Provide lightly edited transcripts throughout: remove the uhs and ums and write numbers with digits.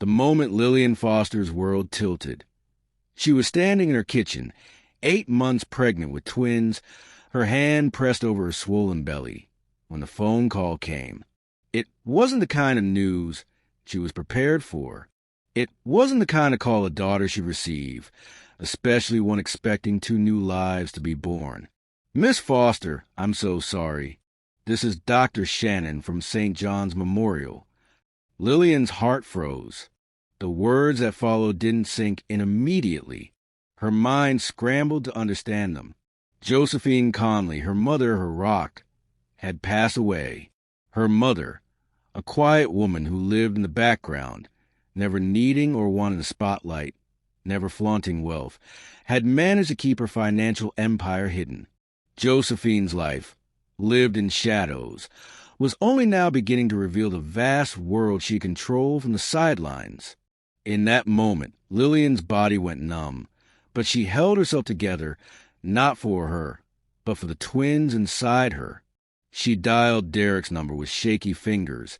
The moment Lillian Foster's world tilted. She was standing in her kitchen, 8 months pregnant with twins, her hand pressed over her swollen belly, when the phone call came. It wasn't the kind of news she was prepared for. It wasn't the kind of call a daughter should receive, especially one expecting 2 new lives to be born. "Miss Foster, I'm so sorry. This is Dr. Shannon from St. John's Memorial." Lillian's heart froze. The words that followed didn't sink in immediately. Her mind scrambled to understand them. Josephine Conley, her mother, her rock, had passed away. Her mother, a quiet woman who lived in the background, never needing or wanting the spotlight, never flaunting wealth, had managed to keep her financial empire hidden. Josephine's life, lived in shadows, was only now beginning to reveal the vast world she controlled from the sidelines. In that moment, Lillian's body went numb, but she held herself together, not for her, but for the twins inside her. She dialed Derek's number with shaky fingers,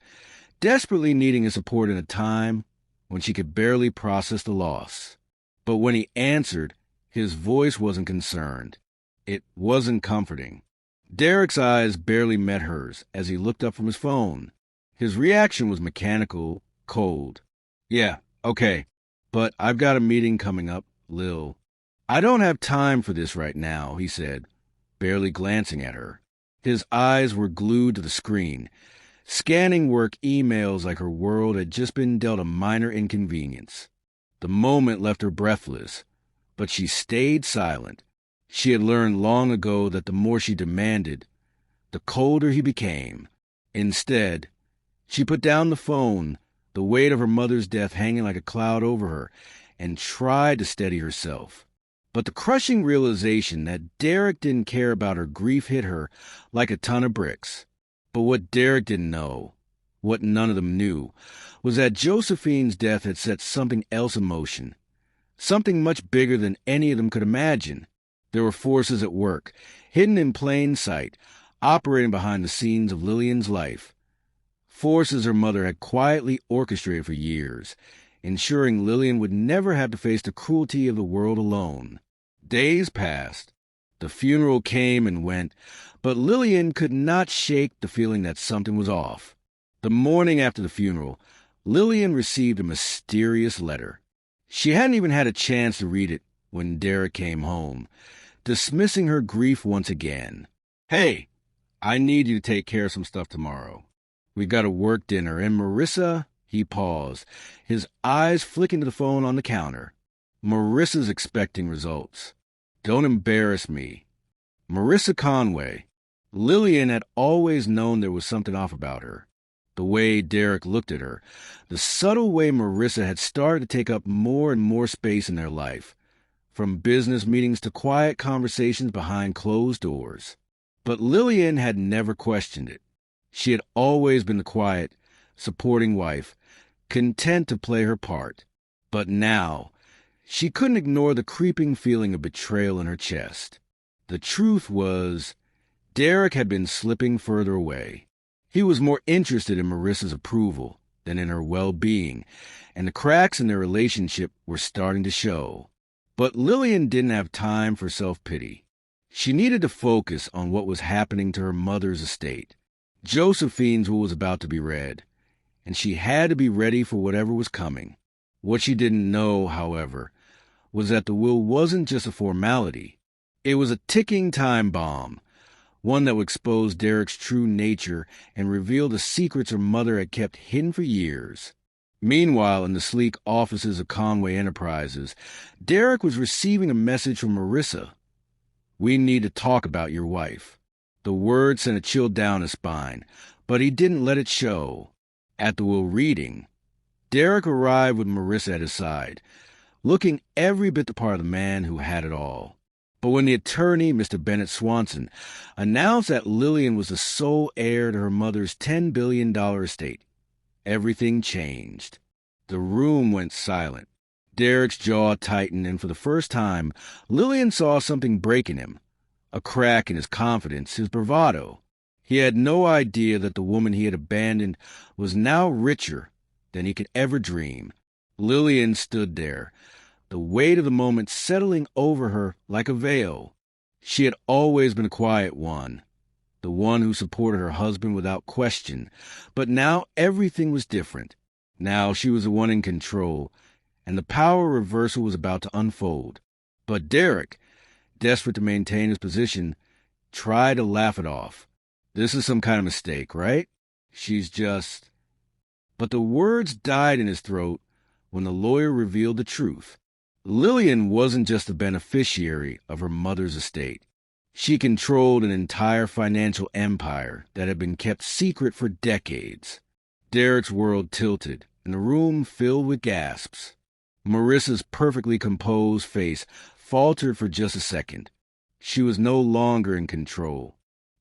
desperately needing his support in a time when she could barely process the loss. But when he answered, his voice wasn't concerned. It wasn't comforting. Derek's eyes barely met hers as he looked up from his phone. His reaction was mechanical, cold. "Yeah, okay, but I've got a meeting coming up, Lil." "I don't have time for this right now," he said, barely glancing at her. His eyes were glued to the screen, scanning work emails like her world had just been dealt a minor inconvenience. The moment left her breathless, but she stayed silent. She had learned long ago that the more she demanded, the colder he became. Instead, she put down the phone, the weight of her mother's death hanging like a cloud over her, and tried to steady herself. But the crushing realization that Derek didn't care about her grief hit her like a ton of bricks. But what Derek didn't know, what none of them knew, was that Josephine's death had set something else in motion, something much bigger than any of them could imagine. There were forces at work, hidden in plain sight, operating behind the scenes of Lillian's life. Forces her mother had quietly orchestrated for years, ensuring Lillian would never have to face the cruelty of the world alone. Days passed. The funeral came and went, but Lillian could not shake the feeling that something was off. The morning after the funeral, Lillian received a mysterious letter. She hadn't even had a chance to read it when Derek came home, dismissing her grief once again. "Hey, I need you to take care of some stuff tomorrow. We got a work dinner, and Marissa..." He paused, his eyes flicking to the phone on the counter. "Marissa's expecting results. Don't embarrass me." Marissa Conway. Lillian had always known there was something off about her. The way Derek looked at her, the subtle way Marissa had started to take up more and more space in their life, from business meetings to quiet conversations behind closed doors. But Lillian had never questioned it. She had always been the quiet, supporting wife, content to play her part. But now, she couldn't ignore the creeping feeling of betrayal in her chest. The truth was, Derek had been slipping further away. He was more interested in Marissa's approval than in her well-being, and the cracks in their relationship were starting to show. But Lillian didn't have time for self-pity. She needed to focus on what was happening to her mother's estate. Josephine's will was about to be read, and she had to be ready for whatever was coming. What she didn't know, however, was that the will wasn't just a formality. It was a ticking time bomb, one that would expose Derek's true nature and reveal the secrets her mother had kept hidden for years. Meanwhile, in the sleek offices of Conway Enterprises, Derek was receiving a message from Marissa. "We need to talk about your wife." The word sent a chill down his spine, but he didn't let it show. At the will reading, Derek arrived with Marissa at his side, looking every bit the part of the man who had it all. But when the attorney, Mr. Bennett Swanson, announced that Lillian was the sole heir to her mother's $10 billion estate, everything changed. The room went silent. Derek's jaw tightened, and for the first time, Lillian saw something break in him, a crack in his confidence, his bravado. He had no idea that the woman he had abandoned was now richer than he could ever dream, Lillian stood there, the weight of the moment settling over her like a veil. She had always been a quiet one, the one who supported her husband without question, but now everything was different. Now she was the one in control, and the power reversal was about to unfold. But Derek, desperate to maintain his position, tried to laugh it off. This is some kind of mistake, right? She's just... But the words died in his throat when the lawyer revealed the truth. Lillian wasn't just a beneficiary of her mother's estate. She controlled an entire financial empire that had been kept secret for decades. Derek's world tilted, and the room filled with gasps. Marissa's perfectly composed face faltered for just a second. She was no longer in control.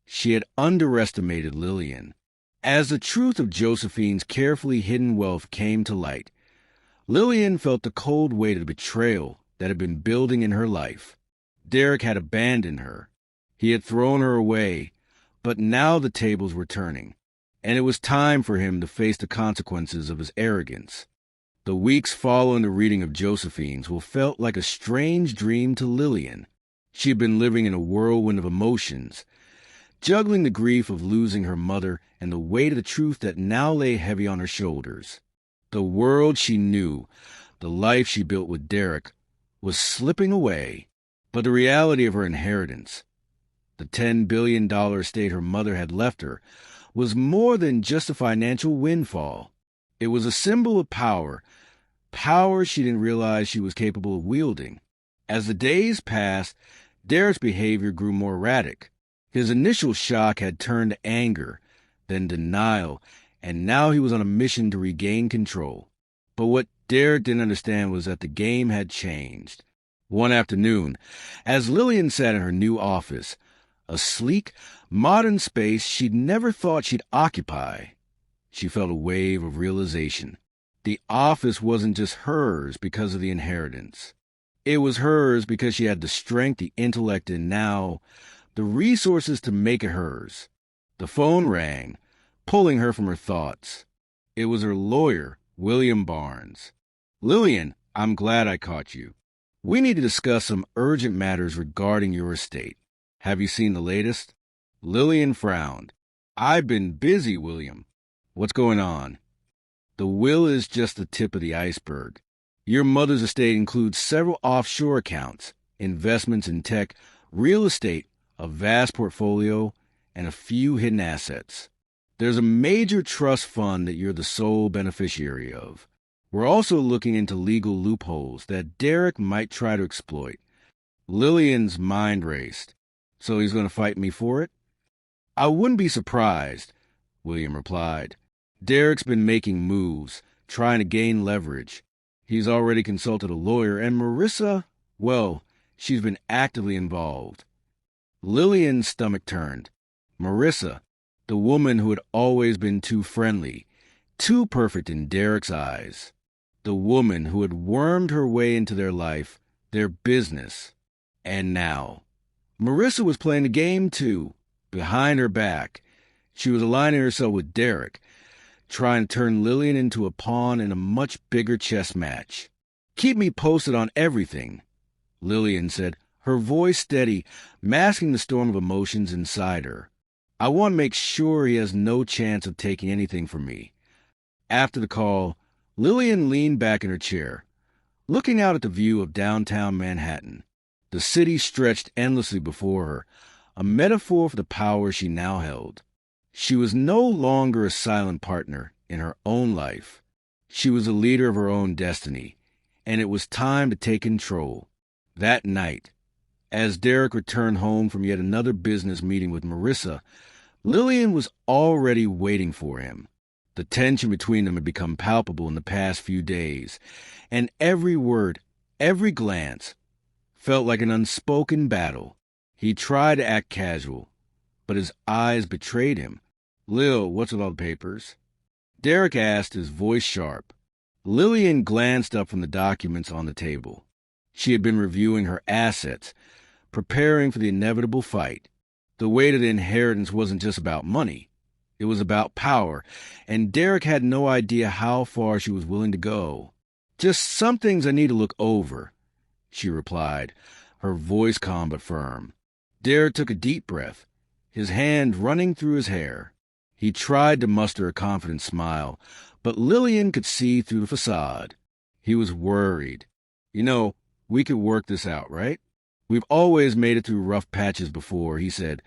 She had underestimated Lillian. As the truth of Josephine's carefully hidden wealth came to light, Lillian felt the cold weight of the betrayal that had been building in her life. Derek had abandoned her. He had thrown her away, but now the tables were turning, and it was time for him to face the consequences of his arrogance. The weeks following the reading of Josephine's felt like a strange dream to Lillian. She had been living in a whirlwind of emotions, juggling the grief of losing her mother and the weight of the truth that now lay heavy on her shoulders. The world she knew, the life she built with Derek, was slipping away. But the reality of her inheritance, the $10 billion estate her mother had left her, was more than just a financial windfall. It was a symbol of power she didn't realize she was capable of wielding. As the days passed, Derek's behavior grew more erratic. His initial shock had turned to anger, then denial, and now he was on a mission to regain control. But what Derek didn't understand was that the game had changed. One afternoon, as Lillian sat in her new office, a sleek, modern space she'd never thought she'd occupy, she felt a wave of realization. The office wasn't just hers because of the inheritance. It was hers because she had the strength, the intellect, and now the resources to make it hers. The phone rang, pulling her from her thoughts. It was her lawyer, William Barnes. "Lillian, I'm glad I caught you. We need to discuss some urgent matters regarding your estate. Have you seen the latest?" Lillian frowned. "I've been busy, William. What's going on?" "The will is just the tip of the iceberg. Your mother's estate includes several offshore accounts, investments in tech, real estate, a vast portfolio, and a few hidden assets. There's a major trust fund that you're the sole beneficiary of. We're also looking into legal loopholes that Derek might try to exploit." Lillian's mind raced. "So he's going to fight me for it?" "I wouldn't be surprised," William replied. "Derek's been making moves, trying to gain leverage. He's already consulted a lawyer, and Marissa, well, she's been actively involved." Lillian's stomach turned. Marissa, the woman who had always been too friendly, too perfect in Derek's eyes. The woman who had wormed her way into their life, their business. And now, Marissa was playing the game too, behind her back. She was aligning herself with Derek, trying to turn Lillian into a pawn in a much bigger chess match. "Keep me posted on everything," Lillian said, her voice steady, masking the storm of emotions inside her. "I want to make sure he has no chance of taking anything from me." After the call, Lillian leaned back in her chair, looking out at the view of downtown Manhattan. The city stretched endlessly before her, a metaphor for the power she now held. She was no longer a silent partner in her own life. She was the leader of her own destiny, and it was time to take control. That night, as Derek returned home from yet another business meeting with Marissa, Lillian was already waiting for him. The tension between them had become palpable in the past few days, and every word, every glance, felt like an unspoken battle. He tried to act casual, but his eyes betrayed him. "Lil, what's with all the papers?" Derek asked, his voice sharp. Lillian glanced up from the documents on the table. She had been reviewing her assets, preparing for the inevitable fight. The weight of the inheritance wasn't just about money. It was about power, and Derek had no idea how far she was willing to go. Just some things I need to look over, she replied, her voice calm but firm. Derek took a deep breath, his hand running through his hair. He tried to muster a confident smile, but Lillian could see through the facade. He was worried. You know, we could work this out, right? We've always made it through rough patches before, he said,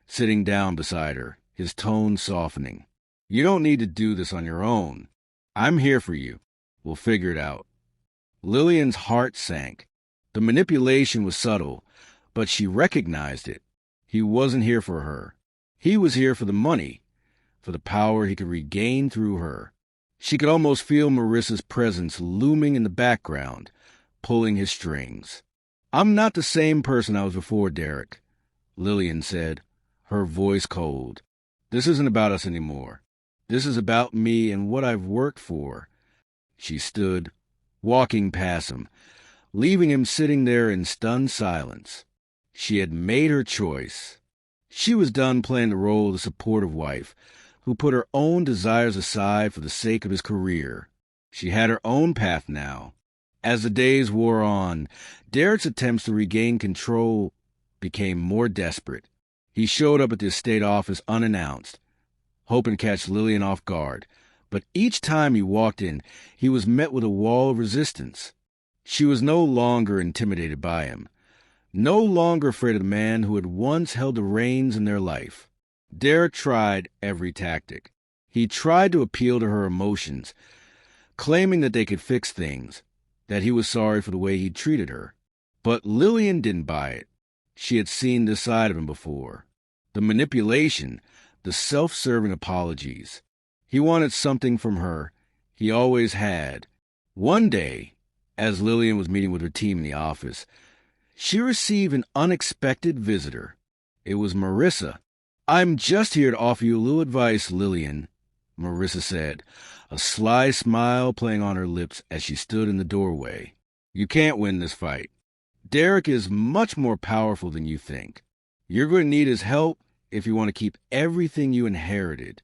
sitting down beside her, his tone softening. You don't need to do this on your own. I'm here for you. We'll figure it out. Lillian's heart sank. The manipulation was subtle, but she recognized it. He wasn't here for her. He was here for the money, for the power he could regain through her. She could almost feel Marissa's presence looming in the background, pulling his strings. I'm not the same person I was before, Derek, Lillian said, her voice cold. This isn't about us anymore. This is about me and what I've worked for. She stood, walking past him, leaving him sitting there in stunned silence. She had made her choice. She was done playing the role of the supportive wife, who put her own desires aside for the sake of his career. She had her own path now. As the days wore on, Derek's attempts to regain control became more desperate. He showed up at the estate office unannounced, hoping to catch Lillian off guard. But each time he walked in, he was met with a wall of resistance. She was no longer intimidated by him, no longer afraid of the man who had once held the reins in their life. Derek tried every tactic. He tried to appeal to her emotions, claiming that they could fix things, that he was sorry for the way he'd treated her. But Lillian didn't buy it. She had seen this side of him before. The manipulation, the self-serving apologies. He wanted something from her. He always had. One day, as Lillian was meeting with her team in the office, she received an unexpected visitor. It was Marissa. I'm just here to offer you a little advice, Lillian, Marissa said, a sly smile playing on her lips as she stood in the doorway. You can't win this fight. Derek is much more powerful than you think. You're going to need his help if you want to keep everything you inherited.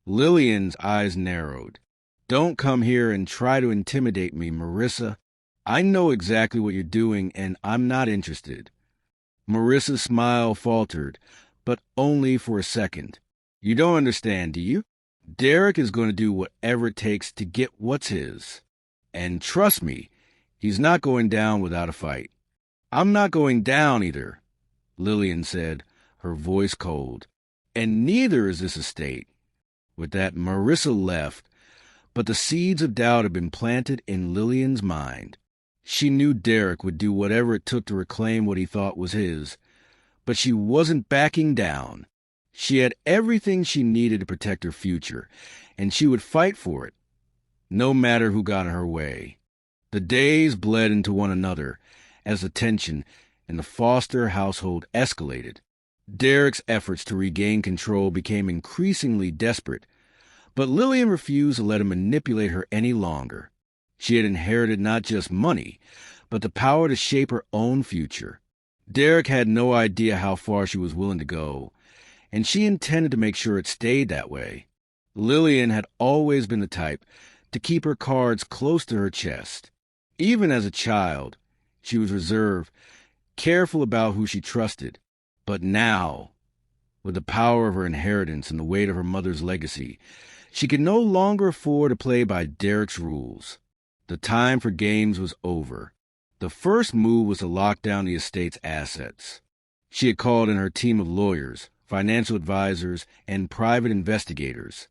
Lillian's eyes narrowed. Don't come here and try to intimidate me, Marissa. I know exactly what you're doing, and I'm not interested. Marissa's smile faltered, but only for a second. You don't understand, do you? Derek is going to do whatever it takes to get what's his. And trust me, he's not going down without a fight. I'm not going down either, Lillian said, her voice cold. And neither is this estate. With that, Marissa left, but the seeds of doubt had been planted in Lillian's mind. She knew Derek would do whatever it took to reclaim what he thought was his, but she wasn't backing down. She had everything she needed to protect her future, and she would fight for it, no matter who got in her way. The days bled into one another as the tension in the Foster household escalated. Derek's efforts to regain control became increasingly desperate, but Lillian refused to let him manipulate her any longer. She had inherited not just money, but the power to shape her own future. Derek had no idea how far she was willing to go, and she intended to make sure it stayed that way. Lillian had always been the type to keep her cards close to her chest. Even as a child, she was reserved, careful about who she trusted. But now, with the power of her inheritance and the weight of her mother's legacy, she could no longer afford to play by Derek's rules. The time for games was over. The first move was to lock down the estate's assets. She had called in her team of lawyers, financial advisors, and private investigators.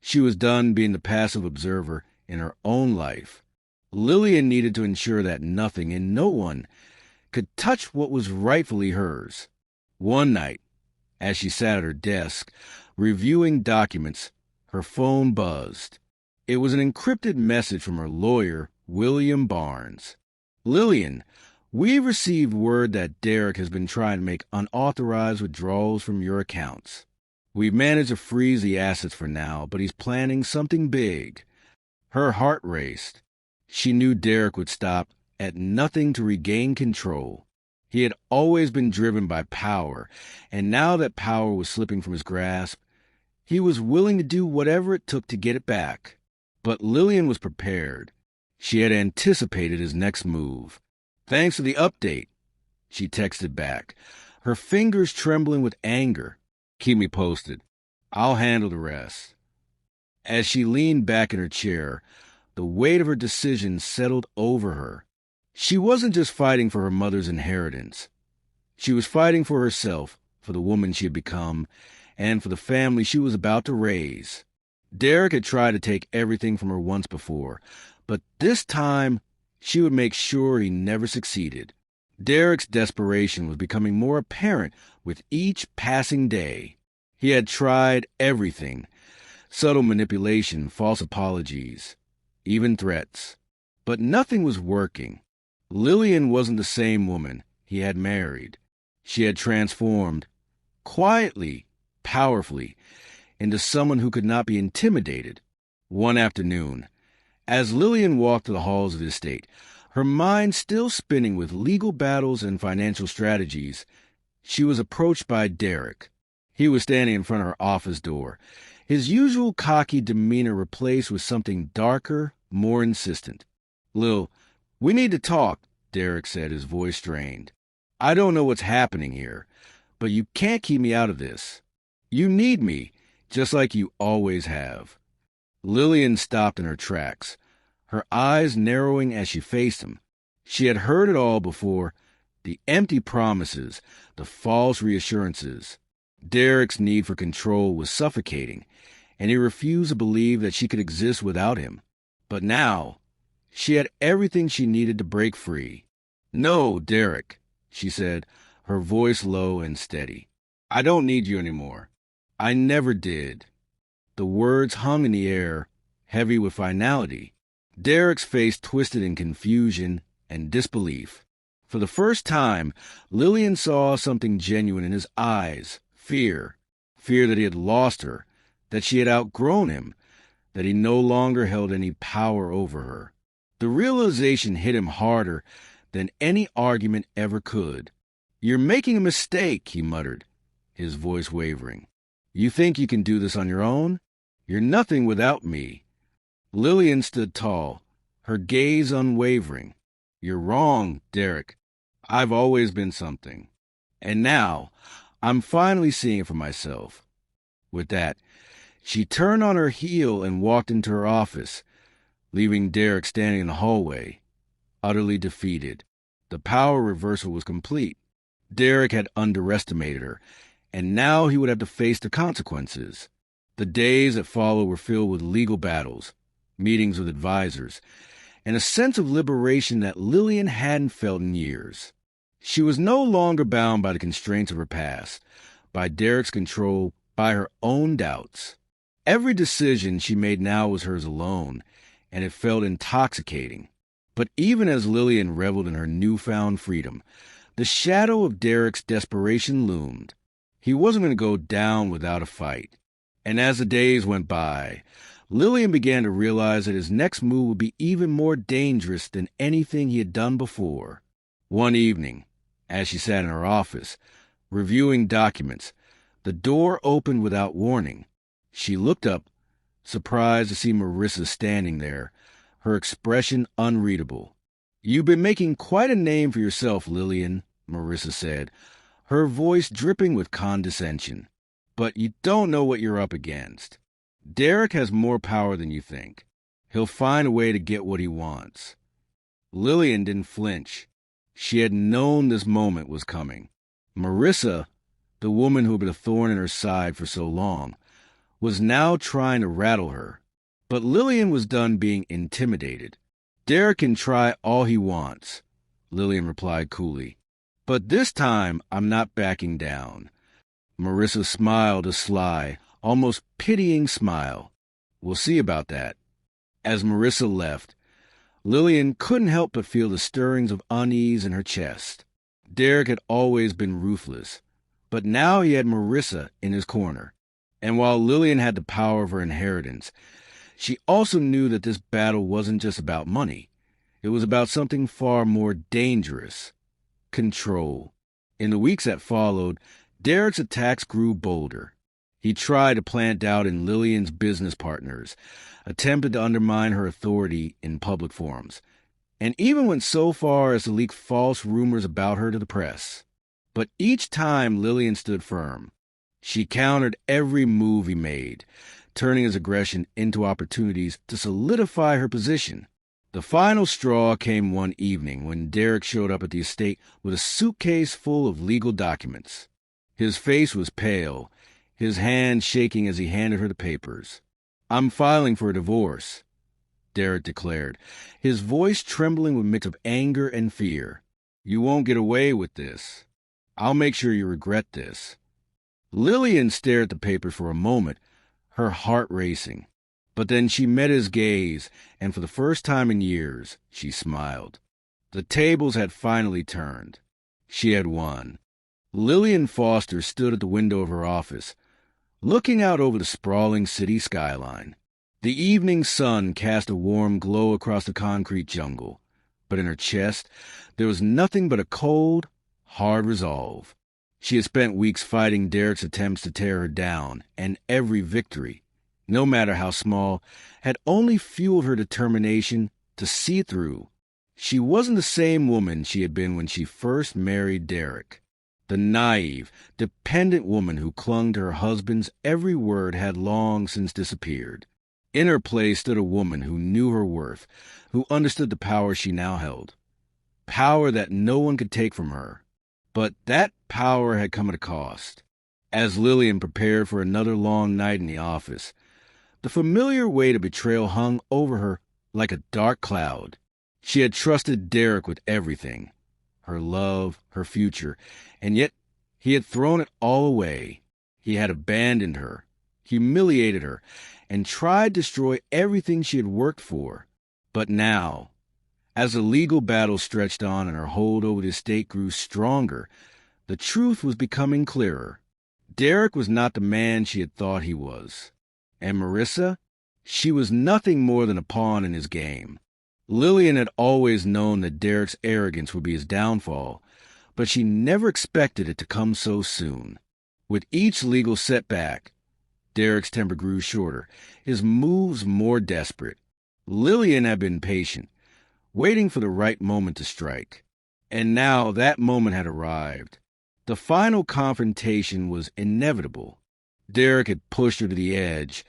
She was done being the passive observer in her own life. Lillian needed to ensure that nothing and no one could touch what was rightfully hers. One night, as she sat at her desk, reviewing documents, her phone buzzed. It was an encrypted message from her lawyer, William Barnes. Lillian, we've received word that Derek has been trying to make unauthorized withdrawals from your accounts. We've managed to freeze the assets for now, but he's planning something big. Her heart raced. She knew Derek would stop at nothing to regain control. He had always been driven by power, and now that power was slipping from his grasp, he was willing to do whatever it took to get it back. But Lillian was prepared. She had anticipated his next move. "Thanks for the update," she texted back, her fingers trembling with anger. "Keep me posted. I'll handle the rest." As she leaned back in her chair, the weight of her decision settled over her. She wasn't just fighting for her mother's inheritance. She was fighting for herself, for the woman she had become, and for the family she was about to raise. Derek had tried to take everything from her once before, but this time she would make sure he never succeeded. Derek's desperation was becoming more apparent with each passing day. He had tried everything: subtle manipulation, false apologies, even threats. But nothing was working. Lillian wasn't the same woman he had married. She had transformed, quietly, powerfully, into someone who could not be intimidated. One afternoon, as Lillian walked to the halls of the estate, her mind still spinning with legal battles and financial strategies, she was approached by Derek. He was standing in front of her office door, his usual cocky demeanor replaced with something darker, more insistent. "Lil, we need to talk," Derek said, his voice strained. "I don't know what's happening here, but you can't keep me out of this. You need me, just like you always have." Lillian stopped in her tracks, her eyes narrowing as she faced him. She had heard it all before: the empty promises, the false reassurances. Derek's need for control was suffocating, and he refused to believe that she could exist without him. But now, she had everything she needed to break free. "No, Derek," she said, her voice low and steady. "I don't need you anymore. I never did." The words hung in the air, heavy with finality. Derek's face twisted in confusion and disbelief. For the first time, Lillian saw something genuine in his eyes: fear. Fear that he had lost her, that she had outgrown him, that he no longer held any power over her. The realization hit him harder than any argument ever could. "You're making a mistake," he muttered, his voice wavering. "You think you can do this on your own? You're nothing without me." Lillian stood tall, her gaze unwavering. "You're wrong, Derek. I've always been something. And now, I'm finally seeing it for myself." With that, she turned on her heel and walked into her office, leaving Derek standing in the hallway, utterly defeated. The power reversal was complete. Derek had underestimated her, and now he would have to face the consequences. The days that followed were filled with legal battles, meetings with advisors, and a sense of liberation that Lillian hadn't felt in years. She was no longer bound by the constraints of her past, by Derek's control, by her own doubts. Every decision she made now was hers alone, and it felt intoxicating. But even as Lillian reveled in her newfound freedom, the shadow of Derek's desperation loomed. He wasn't going to go down without a fight. And as the days went by, Lillian began to realize that his next move would be even more dangerous than anything he had done before. One evening, as she sat in her office, reviewing documents, the door opened without warning. She looked up, surprised to see Marissa standing there, her expression unreadable. "You've been making quite a name for yourself, Lillian," Marissa said, her voice dripping with condescension. "But you don't know what you're up against. Derek has more power than you think. He'll find a way to get what he wants." Lillian didn't flinch. She had known this moment was coming. Marissa, the woman who had been a thorn in her side for so long, was now trying to rattle her. But Lillian was done being intimidated. "Derek can try all he wants," Lillian replied coolly. "But this time, I'm not backing down." Marissa smiled a sly, almost pitying smile. "We'll see about that." As Marissa left, Lillian couldn't help but feel the stirrings of unease in her chest. Derek had always been ruthless, but now he had Marissa in his corner. And while Lillian had the power of her inheritance, she also knew that this battle wasn't just about money. It was about something far more dangerous: control. In the weeks that followed, Derek's attacks grew bolder. He tried to plant doubt in Lillian's business partners, attempted to undermine her authority in public forums, and even went so far as to leak false rumors about her to the press. But each time Lillian stood firm. She countered every move he made, turning his aggression into opportunities to solidify her position. The final straw came one evening when Derek showed up at the estate with a suitcase full of legal documents. His face was pale, his hand shaking as he handed her the papers. "I'm filing for a divorce," Derek declared, his voice trembling with a mix of anger and fear. "You won't get away with this. I'll make sure you regret this." Lillian stared at the paper for a moment, her heart racing. But then she met his gaze, and for the first time in years, she smiled. The tables had finally turned. She had won. Lillian Foster stood at the window of her office, looking out over the sprawling city skyline. The evening sun cast a warm glow across the concrete jungle, but in her chest there was nothing but a cold, hard resolve. She had spent weeks fighting Derek's attempts to tear her down, and every victory, no matter how small, had only fueled her determination to see through. She wasn't the same woman she had been when she first married Derek. The naive, dependent woman who clung to her husband's every word had long since disappeared. In her place stood a woman who knew her worth, who understood the power she now held. Power that no one could take from her. But that power had come at a cost. As Lillian prepared for another long night in the office, the familiar weight of betrayal hung over her like a dark cloud. She had trusted Derek with everything, her love, her future, and yet he had thrown it all away. He had abandoned her, humiliated her, and tried to destroy everything she had worked for. But now, as the legal battle stretched on and her hold over the estate grew stronger, the truth was becoming clearer. Derek was not the man she had thought he was. And Marissa? She was nothing more than a pawn in his game. Lillian had always known that Derek's arrogance would be his downfall, but she never expected it to come so soon. With each legal setback, Derek's temper grew shorter, his moves more desperate. Lillian had been patient, waiting for the right moment to strike. And now that moment had arrived. The final confrontation was inevitable. Derek had pushed her to the edge,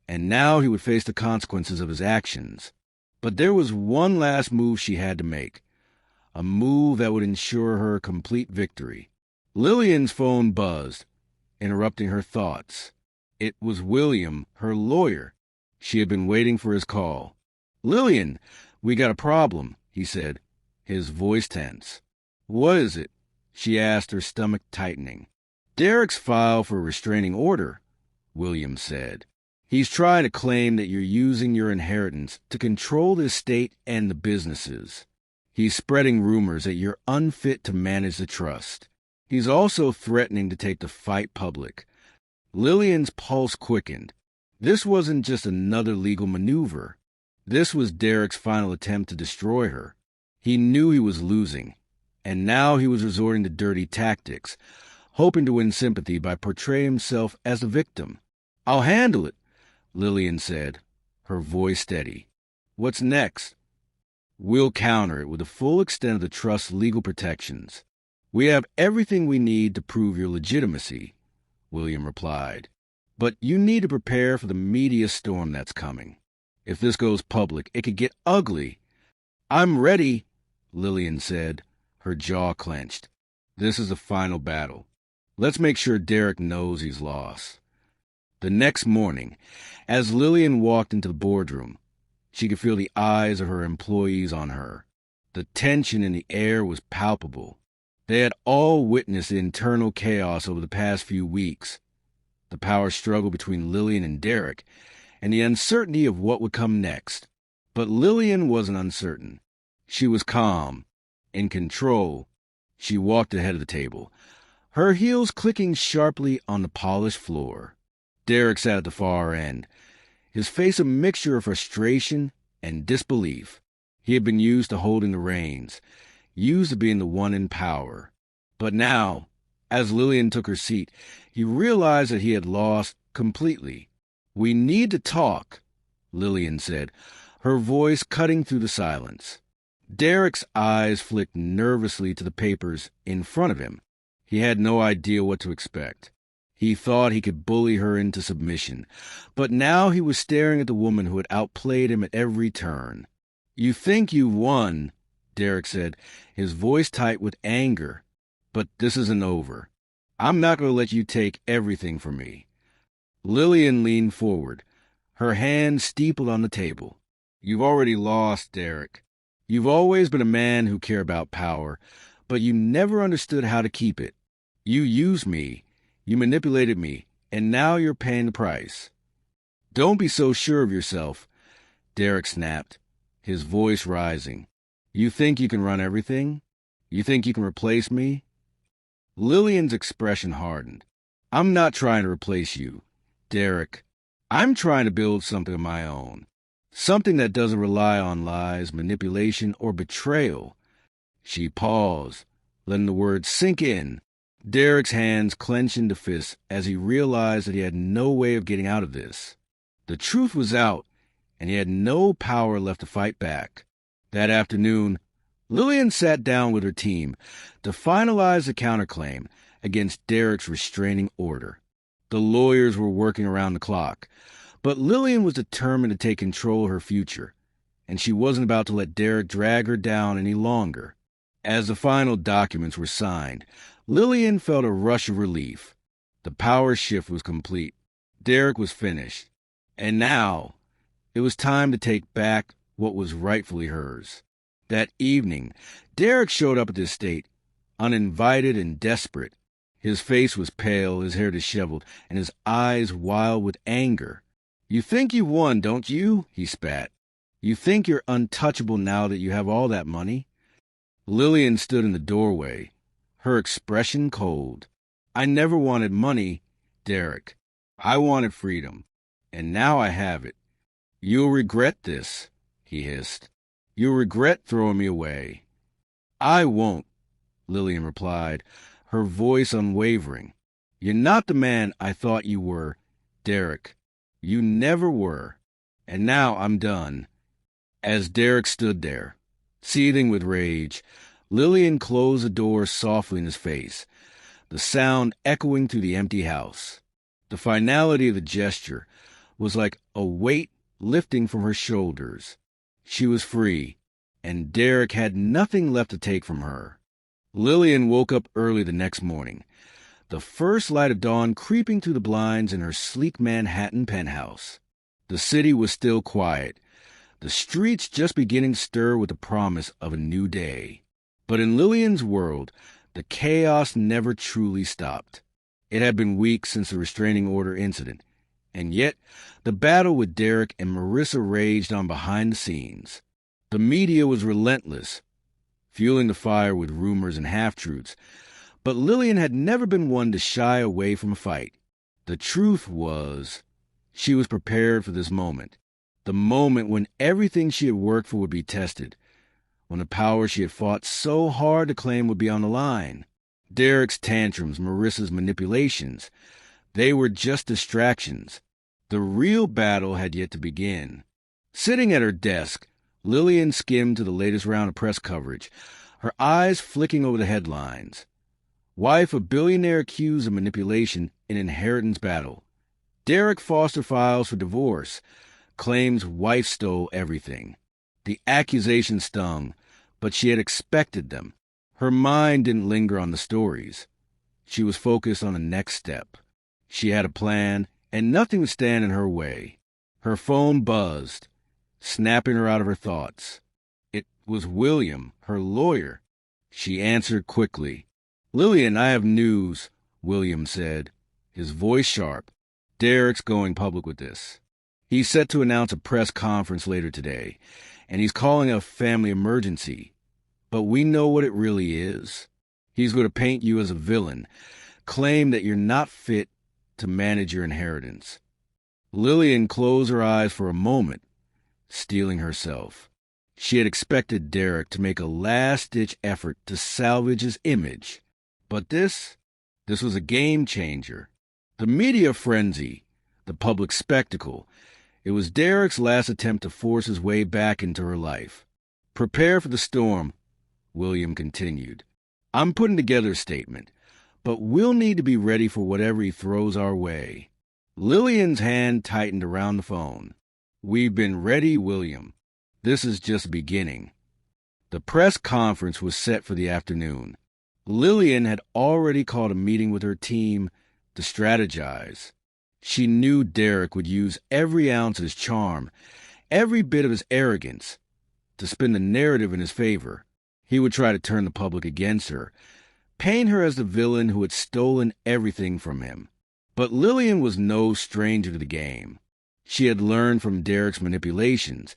and now he would face the consequences of his actions. But there was one last move she had to make, a move that would ensure her complete victory. Lillian's phone buzzed, interrupting her thoughts. It was William, her lawyer. She had been waiting for his call. "Lillian, we got a problem," he said, his voice tense. "What is it?" she asked, her stomach tightening. "Derek's filed for a restraining order," William said. "He's trying to claim that you're using your inheritance to control the estate and the businesses. He's spreading rumors that you're unfit to manage the trust. He's also threatening to take the fight public." Lillian's pulse quickened. This wasn't just another legal maneuver. This was Derek's final attempt to destroy her. He knew he was losing, and now he was resorting to dirty tactics, hoping to win sympathy by portraying himself as the victim. "I'll handle it," Lillian said, her voice steady. "What's next?" "We'll counter it with the full extent of the trust's legal protections. We have everything we need to prove your legitimacy," William replied. "But you need to prepare for the media storm that's coming. If this goes public, it could get ugly." "I'm ready," Lillian said, her jaw clenched. "This is the final battle. Let's make sure Derek knows he's lost." The next morning, as Lillian walked into the boardroom, she could feel the eyes of her employees on her. The tension in the air was palpable. They had all witnessed the internal chaos over the past few weeks, the power struggle between Lillian and Derek, and the uncertainty of what would come next. But Lillian wasn't uncertain. She was calm, in control. She walked ahead of the table, her heels clicking sharply on the polished floor. Derek sat at the far end, his face a mixture of frustration and disbelief. He had been used to holding the reins, used to being the one in power. But now, As Lillian took her seat, he realized that he had lost completely. "We need to talk," Lillian said, her voice cutting through the silence. Derek's eyes flicked nervously to the papers in front of him. He had no idea what to expect. He thought he could bully her into submission, but now he was staring at the woman who had outplayed him at every turn. "You think you won," Derek said, his voice tight with anger. "But this isn't over. I'm not going to let you take everything from me." Lillian leaned forward, her hand steepled on the table. "You've already lost, Derek. You've always been a man who cared about power, but you never understood how to keep it. You used me, you manipulated me, and now you're paying the price." "Don't be so sure of yourself," Derek snapped, his voice rising. "You think you can run everything? You think you can replace me?" Lillian's expression hardened. "I'm not trying to replace you, Derek. I'm trying to build something of my own. Something that doesn't rely on lies, manipulation, or betrayal." She paused, letting the words sink in. Derek's hands clenched into fists as he realized that he had no way of getting out of this. The truth was out, and he had no power left to fight back. That afternoon, Lillian sat down with her team to finalize the counterclaim against Derek's restraining order. The lawyers were working around the clock, but Lillian was determined to take control of her future, and she wasn't about to let Derek drag her down any longer. As the final documents were signed, Lillian felt a rush of relief. The power shift was complete. Derek was finished. And now, it was time to take back what was rightfully hers. That evening, Derek showed up at the estate, uninvited and desperate. His face was pale, his hair disheveled, and his eyes wild with anger. "You think you won, don't you?" he spat. "You think you're untouchable now that you have all that money?" Lillian stood in the doorway, her expression cold. "I never wanted money, Derek. I wanted freedom, and now I have it. You'll regret this," he hissed. "You'll regret throwing me away." "I won't," Lillian replied, her voice unwavering. "You're not the man I thought you were, Derek. You never were. And now I'm done." As Derek stood there, seething with rage, Lillian closed the door softly in his face, the sound echoing through the empty house. The finality of the gesture was like a weight lifting from her shoulders. She was free, and Derek had nothing left to take from her. Lillian woke up early the next morning, the first light of dawn creeping through the blinds in her sleek Manhattan penthouse. The city was still quiet, the streets just beginning to stir with the promise of a new day. But in Lillian's world, the chaos never truly stopped. It had been weeks since the restraining order incident, and yet the battle with Derek and Marissa raged on behind the scenes. The media was relentless, fueling the fire with rumors and half-truths, but Lillian had never been one to shy away from a fight. The truth was, she was prepared for this moment, the moment when everything she had worked for would be tested, when the power she had fought so hard to claim would be on the line. Derek's tantrums, Marissa's manipulations, they were just distractions. The real battle had yet to begin. Sitting at her desk, Lillian skimmed to the latest round of press coverage, her eyes flicking over the headlines. Wife of billionaire accused of manipulation in inheritance battle. Derek Foster files for divorce, claims wife stole everything. The accusation stung, but she had expected them. Her mind didn't linger on the stories. She was focused on the next step. She had a plan, and nothing would stand in her way. Her phone buzzed, snapping her out of her thoughts. It was William, her lawyer. She answered quickly. "Lillian, I have news," William said, his voice sharp. "Derek's going public with this. He's set to announce a press conference later today, and he's calling a family emergency. But we know what it really is. He's going to paint you as a villain, claim that you're not fit to manage your inheritance." Lillian closed her eyes for a moment, steeling herself. She had expected Derek to make a last-ditch effort to salvage his image. But this This was a game changer. The media frenzy, the public spectacle. It was Derek's last attempt to force his way back into her life. Prepare for the storm, William continued. I'm putting together a statement, but we'll need to be ready for whatever he throws our way. Lillian's hand tightened around the phone. We've been ready, William. This is just beginning. The press conference was set for the afternoon. Lillian had already called a meeting with her team to strategize. She knew Derek would use every ounce of his charm, every bit of his arrogance, to spin the narrative in his favor. He would try to turn the public against her, paint her as the villain who had stolen everything from him. But Lillian was no stranger to the game. She had learned from Derek's manipulations,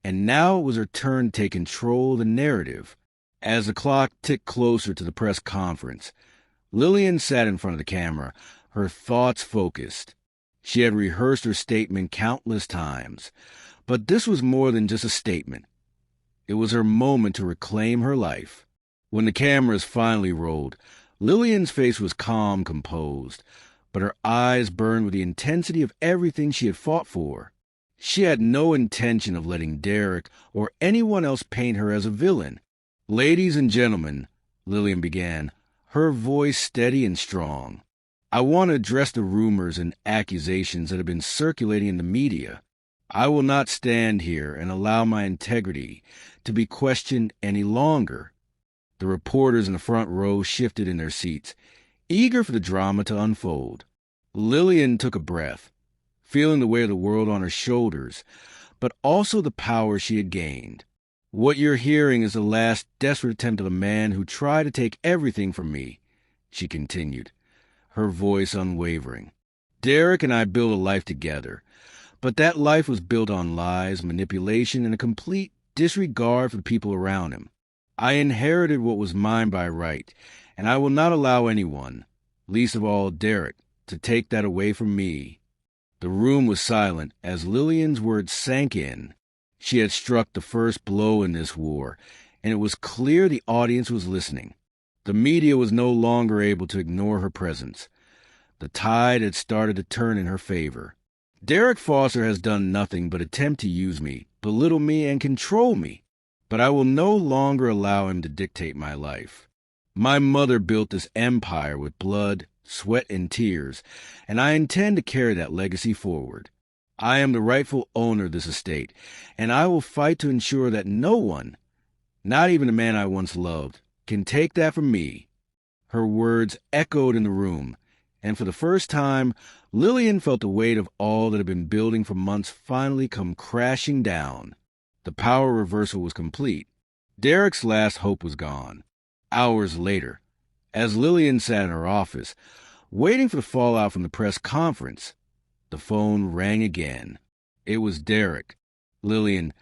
and now it was her turn to take control of the narrative. As the clock ticked closer to the press conference, Lillian sat in front of the camera, her thoughts focused. She had rehearsed her statement countless times, but this was more than just a statement. It was her moment to reclaim her life. When the cameras finally rolled, Lillian's face was calm, composed, but her eyes burned with the intensity of everything she had fought for. She had no intention of letting Derek or anyone else paint her as a villain. Ladies and gentlemen, Lillian began, her voice steady and strong. I want to address the rumors and accusations that have been circulating in the media. I will not stand here and allow my integrity to be questioned any longer. The reporters in the front row shifted in their seats, eager for the drama to unfold. Lillian took a breath, feeling the weight of the world on her shoulders, but also the power she had gained. What you're hearing is the last desperate attempt of a man who tried to take everything from me, she continued, her voice unwavering. Derek and I built a life together, but that life was built on lies, manipulation, and a complete disregard for the people around him. I inherited what was mine by right, and I will not allow anyone, least of all Derek, to take that away from me. The room was silent as Lillian's words sank in. She had struck the first blow in this war, and it was clear the audience was listening. The media was no longer able to ignore her presence. The tide had started to turn in her favor. Derek Foster has done nothing but attempt to use me, belittle me, and control me, but I will no longer allow him to dictate my life. My mother built this empire with blood, sweat, and tears, and I intend to carry that legacy forward. I am the rightful owner of this estate, and I will fight to ensure that no one, not even the man I once loved, can take that from me. Her words echoed in the room, and for the first time, Lillian felt the weight of all that had been building for months finally come crashing down. The power reversal was complete. Derek's last hope was gone. Hours later, as Lillian sat in her office, waiting for the fallout from the press conference, the phone rang again. It was Derek. Lillian,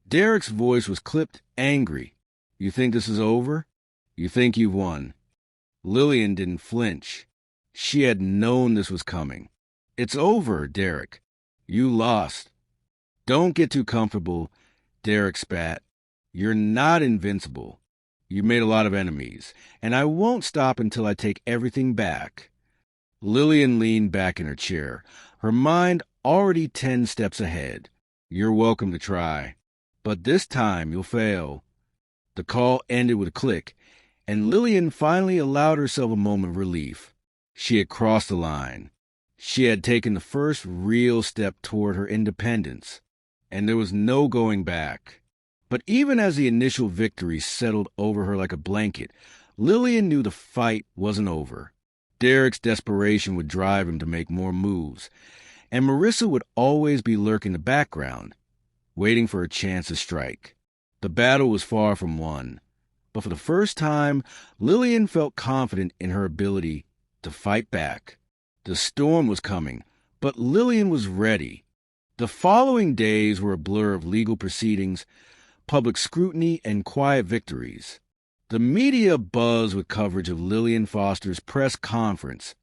Derek's voice was clipped, angry. You think this is over? You think you've won? Lillian didn't flinch. She had known this was coming. It's over, Derek. You lost. Don't get too comfortable, Derek spat. You're not invincible. You made a lot of enemies, and I won't stop until I take everything back. Lillian leaned back in her chair, her mind already 10 steps ahead. You're welcome to try, but this time you'll fail. The call ended with a click, and Lillian finally allowed herself a moment of relief. She had crossed the line. She had taken the first real step toward her independence, and there was no going back. But even as the initial victory settled over her like a blanket, Lillian knew the fight wasn't over. Derek's desperation would drive him to make more moves, and Marissa would always be lurking in the background, waiting for a chance to strike. The battle was far from won, but for the first time, Lillian felt confident in her ability to fight back. The storm was coming, but Lillian was ready. The following days were a blur of legal proceedings, public scrutiny, and quiet victories. The media buzzed with coverage of Lillian Foster's press conference,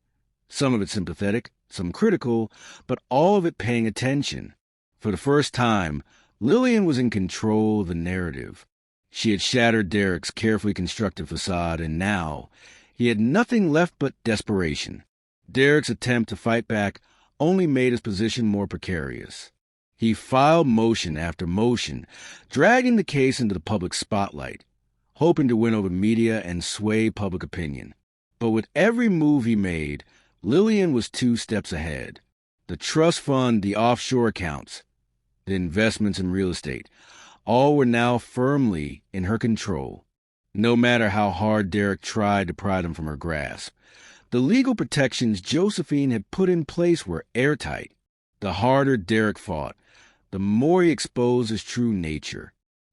some of it sympathetic, some critical, but all of it paying attention. For the first time, Lillian was in control of the narrative. She had shattered Derek's carefully constructed facade, and now, He had nothing left but desperation. Derek's attempt to fight back only made his position more precarious. He filed motion after motion, dragging the case into the public spotlight, hoping to win over media and sway public opinion. But with every move he made, Lillian was 2 steps ahead. The trust fund, the offshore accounts, the investments in real estate, all were now firmly in her control. No matter how hard Derek tried to pry them from her grasp, the legal protections Josephine had put in place were airtight. The harder Derek fought, the more he exposed his true nature.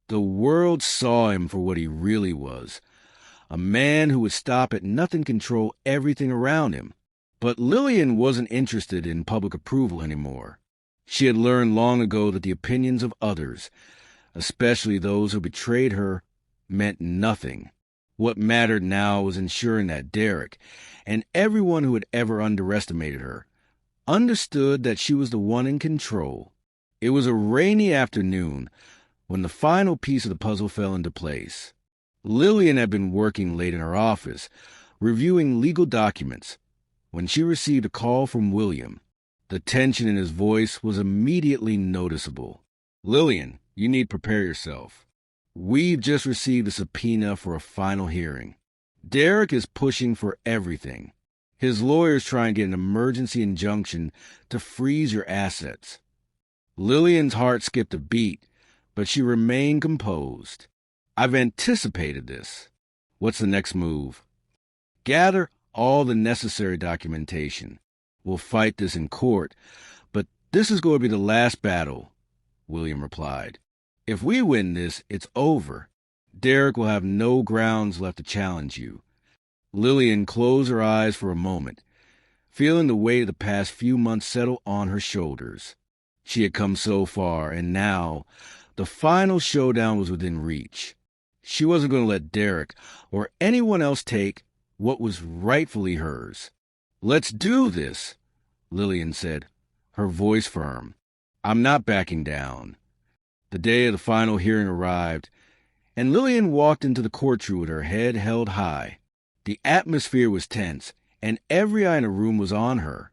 The world saw him for what he really was, a man who would stop at nothing control everything around him. But Lillian wasn't interested in public approval anymore. She had learned long ago that the opinions of others, especially those who betrayed her, meant nothing. What mattered now was ensuring that Derek, and everyone who had ever underestimated her, understood that she was the one in control. It was a rainy afternoon when the final piece of the puzzle fell into place. Lillian had been working late in her office, reviewing legal documents, when she received a call from William. The tension in his voice was immediately noticeable. "Lillian, you need to prepare yourself. We've just received a subpoena for a final hearing. Derek is pushing for everything. His lawyer's trying to get an emergency injunction to freeze your assets." Lillian's heart skipped a beat, but she remained composed. "I've anticipated this. What's the next move?" "Gather all the necessary documentation. We'll fight this in court, but this is going to be the last battle," William replied. "If we win this, it's over. Derek will have no grounds left to challenge you." Lillian closed her eyes for a moment, feeling the weight of the past few months settle on her shoulders. She had come so far, and now the final showdown was within reach. She wasn't going to let Derek or anyone else take what was rightfully hers. "Let's do this," Lillian said, her voice firm. "I'm not backing down." The day of the final hearing arrived, and Lillian walked into the courtroom with her head held high. The atmosphere was tense, and every eye in the room was on her.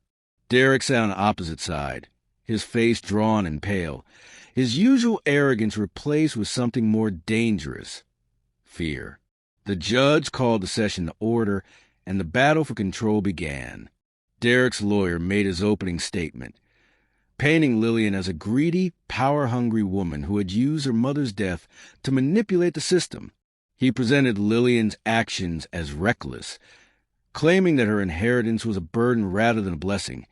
Derek sat on the opposite side, his face drawn and pale, his usual arrogance replaced with something more dangerous: fear. The judge called the session to order, and the battle for control began. Derek's lawyer made his opening statement, painting Lillian as a greedy, power-hungry woman who had used her mother's death to manipulate the system. He presented Lillian's actions as reckless, claiming that her inheritance was a burden rather than a blessing,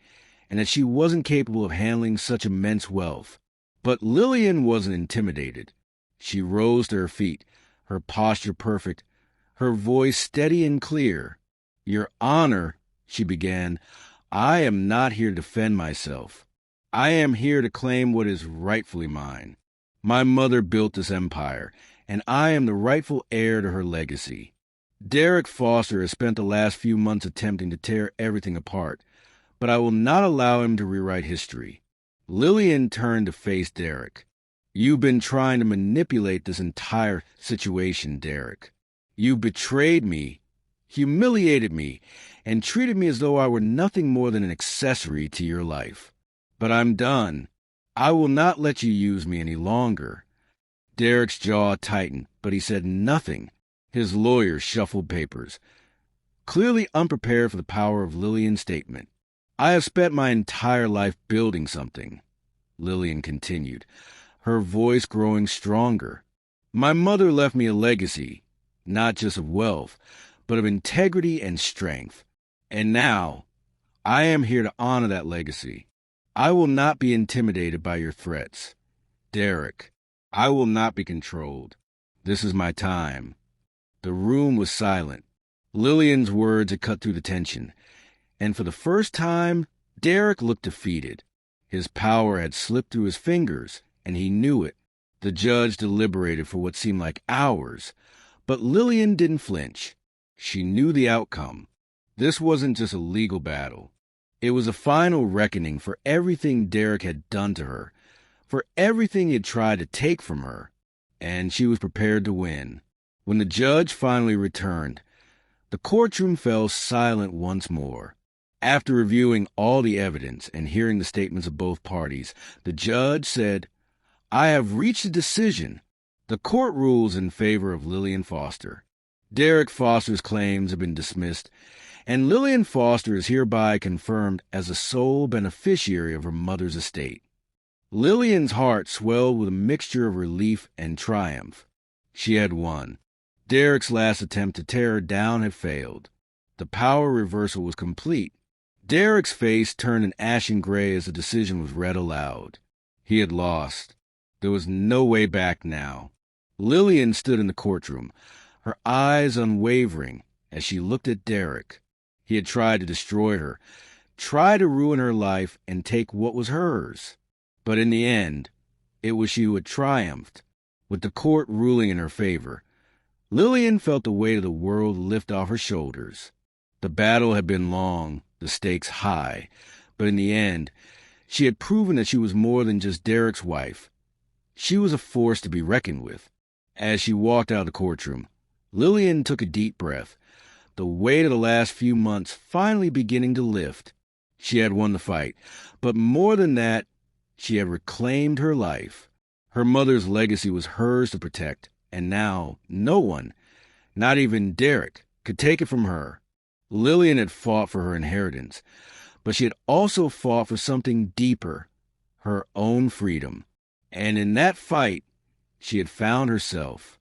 and that she wasn't capable of handling such immense wealth. But Lillian wasn't intimidated. She rose to her feet, her posture perfect, her voice steady and clear. "Your Honor," she began, "I am not here to defend myself. I am here to claim what is rightfully mine. My mother built this empire, and I am the rightful heir to her legacy. Derek Foster has spent the last few months attempting to tear everything apart, but I will not allow him to rewrite history." Lillian turned to face Derek. "You've been trying to manipulate this entire situation, Derek. You betrayed me, humiliated me, and treated me as though I were nothing more than an accessory to your life. But I'm done. I will not let you use me any longer." Derek's jaw tightened, but he said nothing. His lawyer shuffled papers, clearly unprepared for the power of Lillian's statement. "I have spent my entire life building something," Lillian continued, her voice growing stronger. "My mother left me a legacy, not just of wealth, but of integrity and strength. And now, I am here to honor that legacy. I will not be intimidated by your threats. Derek, I will not be controlled. This is my time." The room was silent. Lillian's words had cut through the tension, and for the first time, Derek looked defeated. His power had slipped through his fingers, and he knew it. The judge deliberated for what seemed like hours, but Lillian didn't flinch. She knew the outcome. This wasn't just a legal battle. It was a final reckoning for everything Derek had done to her, for everything he had tried to take from her, and she was prepared to win. When the judge finally returned, The courtroom fell silent once more. After reviewing all the evidence and hearing the statements of both parties, the judge said, "I have reached a decision. The court rules in favor of Lillian Foster. Derek Foster's claims have been dismissed, and Lillian Foster is hereby confirmed as the sole beneficiary of her mother's estate." Lillian's heart swelled with a mixture of relief and triumph. She had won. Derek's last attempt to tear her down had failed. The power reversal was complete. Derek's face turned an ashen gray as the decision was read aloud. He had lost. There was no way back now. Lillian stood in the courtroom, her eyes unwavering as she looked at Derek. He had tried to destroy her, tried to ruin her life and take what was hers. But in the end, it was she who had triumphed, with the court ruling in her favor. Lillian felt the weight of the world lift off her shoulders. The battle had been long, the stakes high, but in the end, she had proven that she was more than just Derek's wife. She was a force to be reckoned with. As she walked out of the courtroom, Lillian took a deep breath, the weight of the last few months finally beginning to lift. She had won the fight, but more than that, she had reclaimed her life. Her mother's legacy was hers to protect, and now no one, not even Derek, could take it from her. Lillian had fought for her inheritance, but she had also fought for something deeper, her own freedom. And in that fight, she had found herself.